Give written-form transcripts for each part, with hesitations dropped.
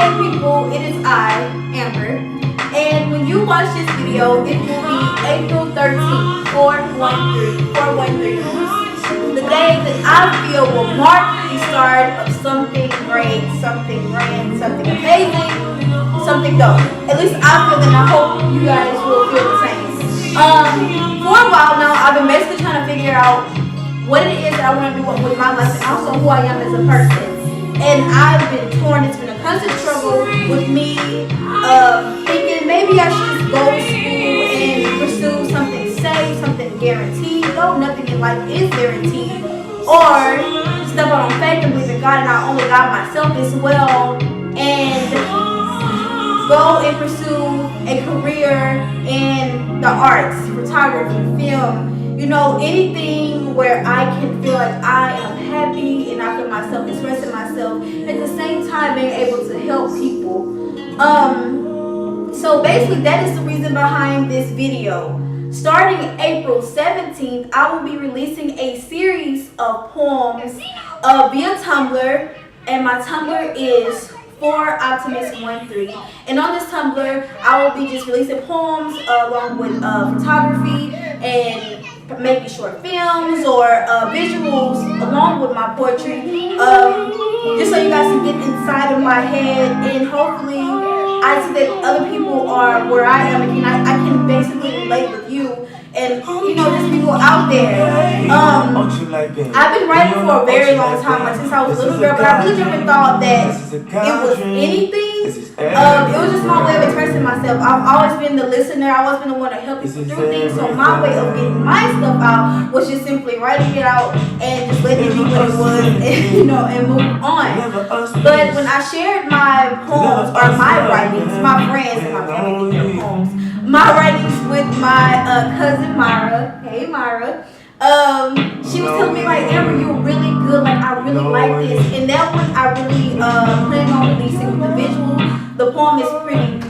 Hey people, it is I, Amber, and when you watch this video, it will be April 13th, 413, the day that I feel will mark the start of something great, something grand, something amazing, something dope. At least I feel that, and I hope you guys will feel the same. For a while now, I've been basically trying to figure out what it is that I want to do with my life and also who I am as a person. And I've been torn. It's been a constant struggle with me thinking maybe I should just go to school and pursue something safe, something guaranteed. No, nothing in life is guaranteed. Or step out on faith and believe in God and not only God, myself as well, and go and pursue a career in the arts, photography, film, you know, anything where I can feel like I am happy and I feel myself expressing myself, at the same time being able to help people. So basically that is the reason behind this video. Starting April 17th, I will be releasing a series of poems via Tumblr, and my Tumblr is ForOptimist13. And on this Tumblr, I will be just releasing poems along with photography and maybe short films or visuals along with my poetry, just so you guys can get inside of my head, and hopefully I see that other people are where I am, and I can basically relate with you and, you know, just people out there. I've been writing for a very long time, like since I was a little girl, but I really never thought that it was anything. It was just my way of expressing myself. I've always been the listener. I've always been the one to help people through things. So my way of getting my stuff out was just simply writing it out and just letting it be what it was, and, you know, and move on. But when I shared my poems or my writings, my friends and my family did their poems, my writings with my cousin Myra. Hey Myra. She was telling me like, Amber, you're really good. Like, I really like this. And that one I really plan on releasing with the visual. The poem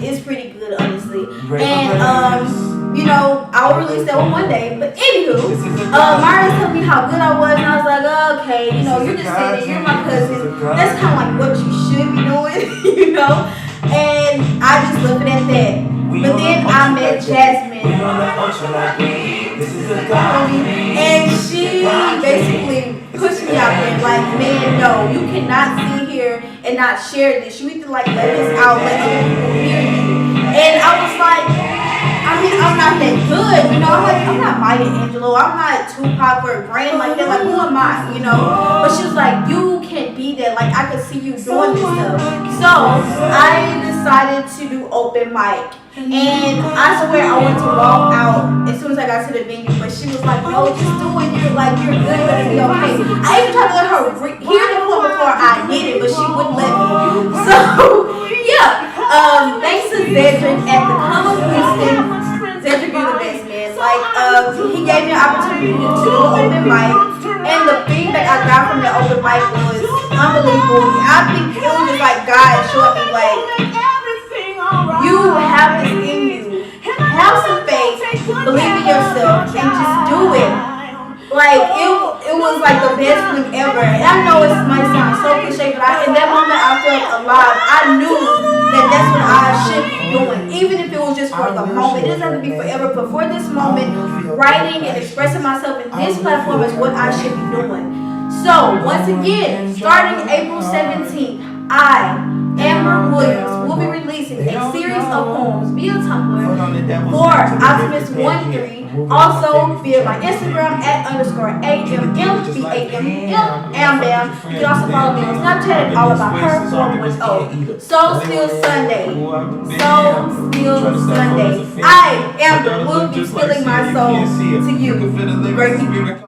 is pretty good, honestly. And you know, I'll release that one day. But anywho, Myra was telling me how good I was, and I was like, okay, you know, you're just saying that you're my cousin. That's kind of like what you should be doing, you know. And I just left it at that. But then I met Jasmine, and she basically pushed me out there like, man, no, you cannot sit here and not share this. You need to like let this out, let other people hear you. And I was like, I mean, I'm not that good, you know. I'm not Maya Angelou. I'm not Tupac or a brand like that. Like, who am I, you know? But she was like, you can be that. Like, I could see you doing this stuff. So I decided to do open mic. And I swear I wanted to walk out as soon as I got to the venue, but she was like, no, just do it. You're good, you're gonna be okay. I even tried to let her hear the poem before I did it, but she wouldn't let me. So yeah, thanks to Cedric at the Common Houston. Cedric, you're the best, man. Like, he gave me an opportunity to do an open mic, and the feedback I got from the open mic was unbelievable. I think it was just like God showing me like, you have this in you. Have some faith, believe in yourself, and just do it. Like, it was like the best feeling ever. And I know it might sound so cliche, but in that moment I felt alive. I knew that that's what I should be doing, even if it was just for the moment. It doesn't have to be forever, but for this moment, writing and expressing myself in this platform is what I should be doing. So, once again, starting April 17th, Amber Williams will be releasing a series of poems via Tumblr ForOptimist13, also via my Instagram @_AMMBAMM. You can also follow me on Snapchat at All About Her 410. So Still Sunday. I, Amber, will be spilling my soul to you. Great people.